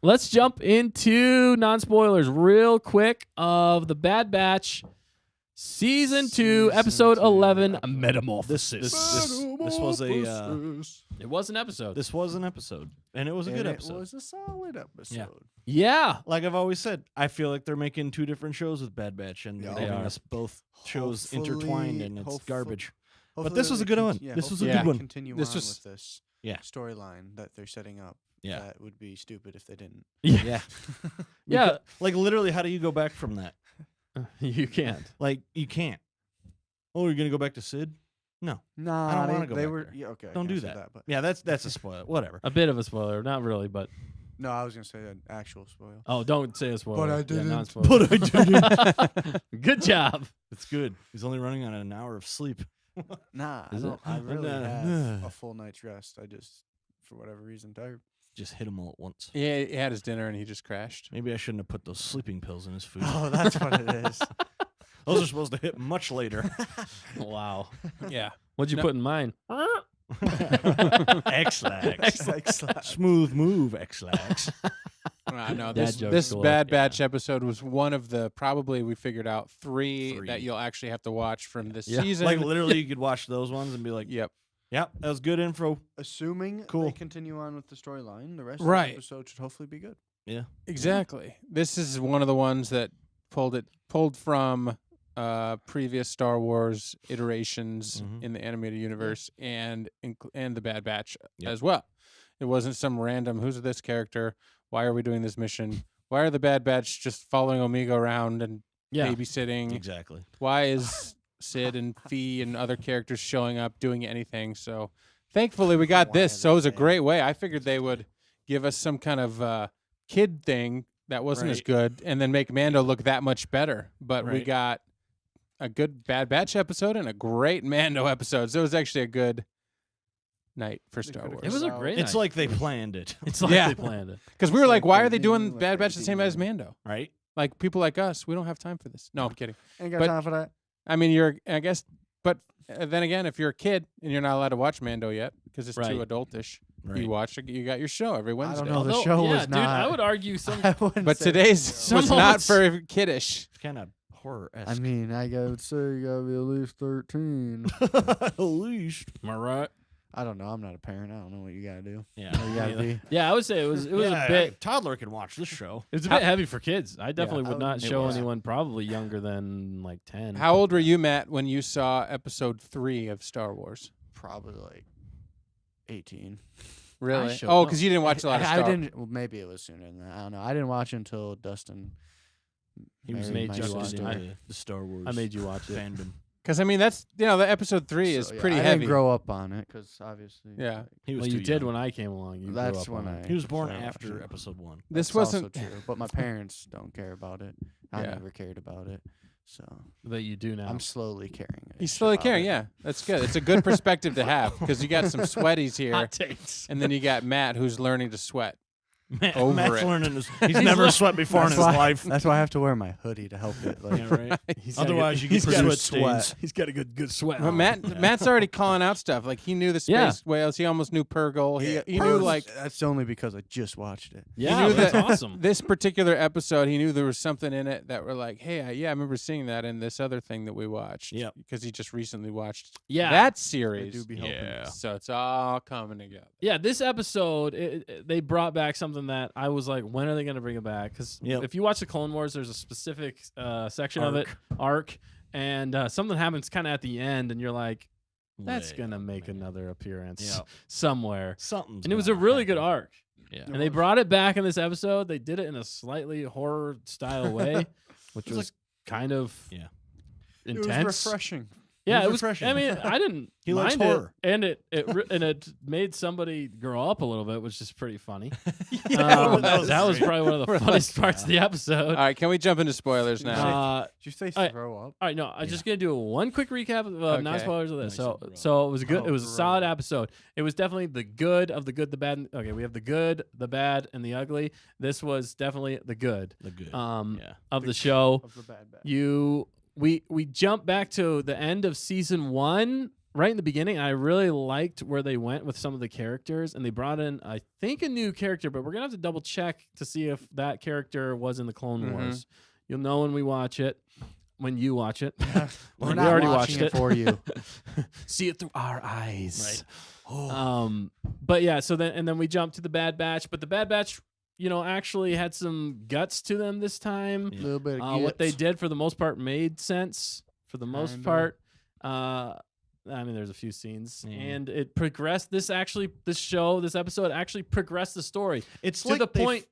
let's jump into non-spoilers real quick of The Bad Batch, Season 2, Episode 11, Metamorphosis. This was a It was an episode. this was an episode, and it was a good It episode. was a solid episode. Yeah. Like I've always said, I feel like they're making two different shows with Bad Batch, and Yeah. they're They having are. us both shows Hopefully- intertwined, and it's hopeful- garbage. But Hopefully this was they a good one. yeah, This was a hopefully good they one. Continue This on was- with this Yeah. storyline that they're setting up. Yeah. That would be stupid if they didn't. Yeah, Yeah. Like literally, how do you go back from that? You can't. Like you can't. Oh, you're gonna go back to Sid? No. Nah, I don't they, wanna go they back were there. yeah, okay. I Don't can't do say that. but Yeah, that's a spoiler. Whatever. A bit of a spoiler. Not really, but... no, I was gonna say an actual spoil. Oh, don't say a spoiler. But I Yeah, didn't. non-spoiler. But I didn't. Good job. It's good. He's only running on an hour of sleep. Nah, I Is don't. it? I really Nah. have a full night's rest. I just, for whatever reason, tired. Just hit him all at once. Yeah, he had his dinner and he just crashed. Maybe I shouldn't have put those sleeping pills in his food. Oh, that's what it is. Those are supposed to hit much later. Wow. Yeah. What'd you No. put in mine? X-Lax. Like slap. Smooth move, X-Lax. No, Dad this jokes this galore. Bad Yeah. Batch episode was one of the probably we figured out three Three. that you'll actually have to watch from this Yeah. season. Like literally, you could watch those ones and be like, Yep. "Yep, that was good info." Assuming Cool. they continue on with the storyline, the rest of Right. the episode should hopefully be good. Yeah, Exactly. This is one of the ones that pulled from previous Star Wars iterations Mhm. in the animated universe and the Bad Batch Yep. as well. It wasn't some random who's this character? Why are we doing this mission? Why are the Bad Batch just following Omega around and Yeah. babysitting? exactly. Why is Sid and Fee and other characters showing up doing anything? So thankfully we got Why this. are So it was a they great way. I figured they would give us some kind of kid thing that wasn't as Right. good and then make Mando look that much better. But we Right. got a good Bad Batch episode and a great Mando episode. So it was actually a good night for Star could've Wars. It was a Wow. great It's night. like they planned it, It's like Yeah. they planned it. Because we were like, like why they are they doing knew what Bad they Batch the same as did. Mando? right? Like people like us, we don't have time for this. No, I'm kidding. Ain't got But- time for that. I mean, I guess, but then again, if you're a kid and you're not allowed to watch Mando yet because it's Right. too adultish, Right. you got your show every I Wednesday. don't know. The Although, show yeah, was dude, not. I would argue some... I wouldn't But say today's Some was not moments- for kiddish. It's kind of horror I esque. mean, I would say you gotta be at least 13. At least. Am I right? I don't know. I'm not a parent. I don't know what you gotta do. Yeah. You gotta be. Yeah, I would say it was Yeah, a bit... a toddler can watch this show. It was a bit heavy for kids. I definitely I would not would- it show was. anyone probably younger than like 10. How old were you, Matt, when you saw Episode 3 of Star Wars? Probably like 18. Really? should Oh, know. because you didn't watch a lot of I Star. didn't. Well, maybe it was sooner than that. I don't know. I didn't watch until Dustin. He was married made my you watch sister. it. the Star Wars. I made you watch it. fandom. Because I mean, that's the Episode 3 is So, yeah, pretty I heavy. Didn't grow up on it because obviously. Yeah. He was Well, too you did young. when I came along. You grew That's up when on it. I. He was born started after watching it. episode 1. This That's wasn't. also true, but my parents don't care about it. I Yeah. never cared about it, so That you do now. I'm slowly caring. He's slowly about caring. it. Yeah, that's good. It's a good perspective to have because you got some sweaties here, Hot takes. and then you got Matt who's learning to sweat. Matt's Over it. learning his. He's never sweat before in That's his why, life. That's why I have to wear my hoodie to help it. Like, Yeah, right. He's got a Otherwise, good- you he's get got a sweat stains. He's got a good sweat. But on. Matt's already calling out stuff. Like he knew the space Yeah. whales. He almost knew Purgle. He knew Purge- like that's only because I just watched it. Yeah, knew that's that- awesome. this particular episode. He knew there was something in it that were like, hey, I remember seeing that in this other thing that we watched. Yep. Because he just recently watched Yeah. that They series. do be helping. Yeah. So it's all coming together. Yeah, this episode, they brought back something that I was like, when are they going to bring it back? Because Yep. if you watch the Clone Wars, there's a specific section of it, arc, and something happens kind of at the end, and you're like, that's Way going to up, make man. another appearance Yep. somewhere. Something's And it was a gonna really good happen. arc. Yeah. And they brought it back in this episode. They did it in a slightly horror style way, which It was was kind of Yeah. intense. It was refreshing. Yeah, it was was. I refreshing. mean, I didn't He likes mind horror. it, and it made somebody grow up a little bit, which is pretty funny. Yeah, that was probably one of the We're funniest like, parts of the episode. All right, can we jump into spoilers now? Did you say Alright. throw up? All right, no, I'm just gonna do one quick recap of non Okay. spoilers of this. Nice So, and so it was a good, Oh, it was a bro. solid episode. It was definitely the good of the good, the bad. Okay, we have the good, the bad, and the ugly. This was definitely the good The good. of The the show. Of the bad batch. We jump back to the end of season 1, right in the beginning. I really liked where they went with some of the characters, and they brought in, I think, a new character, but we're gonna have to double check to see if that character was in the Clone Wars. You'll know when we watch it. When you watch it, We're we not already watching watched it for you. See it through our eyes. Right. But yeah, so then we jump to the Bad Batch, but the Bad Batch, actually had some guts to them this time. Yeah. little bit of What they gits. did for the most part made sense. For the most Kinda. part, I mean, there's a few scenes, Yeah. and it progressed. This episode actually progressed the story It's to like the they point.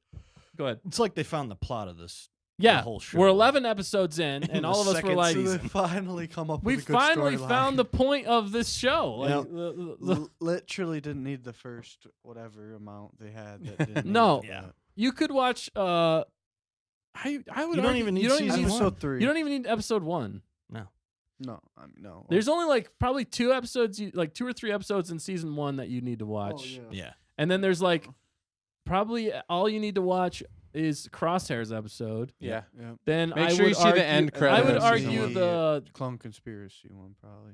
Go ahead. It's like they found the plot of this. Yeah, whole show. we're 11 episodes in, In and the all of us were second like, season. So they finally come up we with a good finally storyline. found the point of this show. Like, Yep. Literally didn't need the first whatever amount they had. That didn't No. need Yeah. you could watch. I would. You don't argue- even need you don't season even, one. episode 3. You don't even need episode 1. No, I mean, no. There's only like probably 2 episodes, like 2 or 3 episodes in season 1 that you need to watch, Yeah. and then there's like probably all you need to watch is Crosshair's episode. Yeah. Yeah. Then Make I sure would you see the argue- end I credits. I would Season argue one. the. Clone Conspiracy one probably.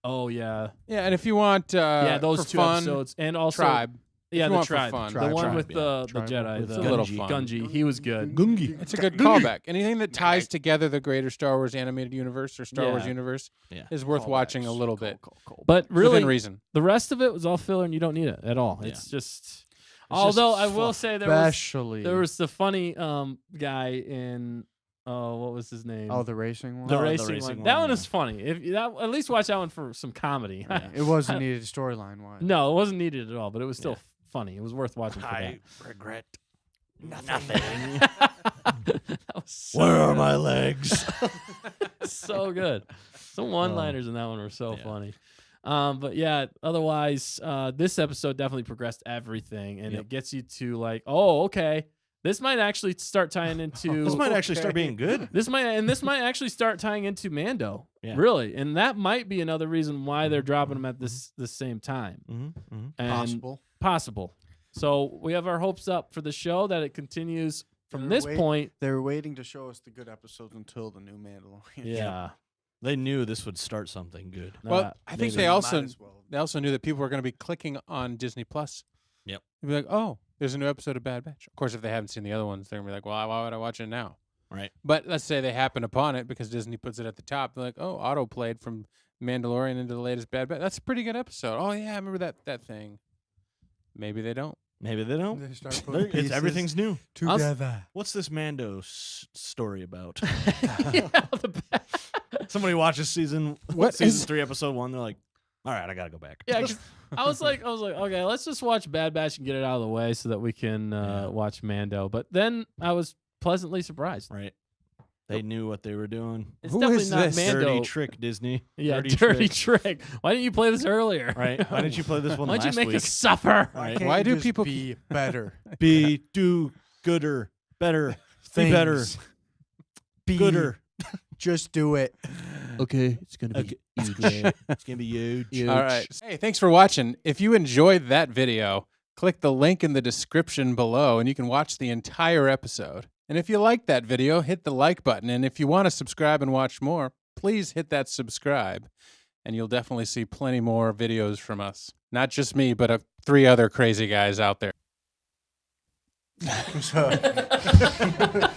Oh yeah, Yeah, and if you want, yeah, those for 2 fun, episodes, and also Tribe. Yeah, you the want for tribe. fun. The Tribe, one tribe, with yeah. the Tribe Jedi, with the It's a little Gungi. fun. Gungi. He was good. Gungi. It's a good callback. Anything that ties together the greater Star Wars animated universe or Star Wars Yeah. universe Yeah. is worth watching a little bit. But really, Within reason. the rest of it was all filler, and you don't need it at all. Yeah. It's just. Although I will fluff. say there was Especially the funny guy in what was his name? the racing one. the Oh, the racing racing one. That one, one yeah. is funny. If that at least watch that one for some comedy. Yeah. It wasn't needed storyline wise. No, it wasn't needed at all, but it was still Yeah. funny. It was worth watching for I regret that. That was so Where are good. my legs? So good. Some one-liners in that one were so Yeah. funny. But yeah, otherwise, this episode definitely progressed everything, and Yep. it gets you to like, oh, okay, this might actually start tying into. This might actually start being good. This might actually start tying into Mando. Yeah. Really, and that might be another reason why they're dropping them at this same time. Mm-hmm. And Possible. So we have our hopes up for the show that it continues from this point. They were waiting to show us the good episodes until the new Mandalorian. Yeah. They knew this would start something good. Well, I think maybe. they also Might as well. they also knew that people were going to be clicking on Disney Plus. Yep. They'd be like, "Oh, there's a new episode of Bad Batch." Of course, if they haven't seen the other ones, they're gonna be like, "Well, why would I watch it now?" Right. But let's say they happen upon it because Disney puts it at the top. They're like, "Oh, auto played from Mandalorian into the latest Bad Batch. That's a pretty good episode." Oh yeah, I remember that thing. Maybe they don't. Maybe they don't. They start They're- putting pieces everything's new. together. What's this Mando story about? Yeah, the Somebody watches season What season is- 3, episode 1. They're like, "All right, I gotta go back." Yeah, 'cause I was like, okay, let's just watch Bad Batch and get it out of the way so that we can Yeah. watch Mando. But then I was pleasantly surprised. Right. They knew what they were doing. It's Who definitely is not this? Mando. Dirty trick, Disney. Yeah, Dirty dirty trick. trick. Why didn't you play this earlier? Right? Why didn't you play this one Why'd last you make week? us suffer? Right. Can't Why you do just people be better? Do gooder, better, be better, Things. Be gooder. Just do it. Okay, it's gonna Okay. It's gonna be huge. All right. Hey, thanks for watching. If you enjoyed that video, click the link in the description below and you can watch the entire episode. And if you like that video, hit the like button. And if you want to subscribe and watch more, please hit that subscribe. And you'll definitely see plenty more videos from us. Not just me, but 3 other crazy guys out there. So-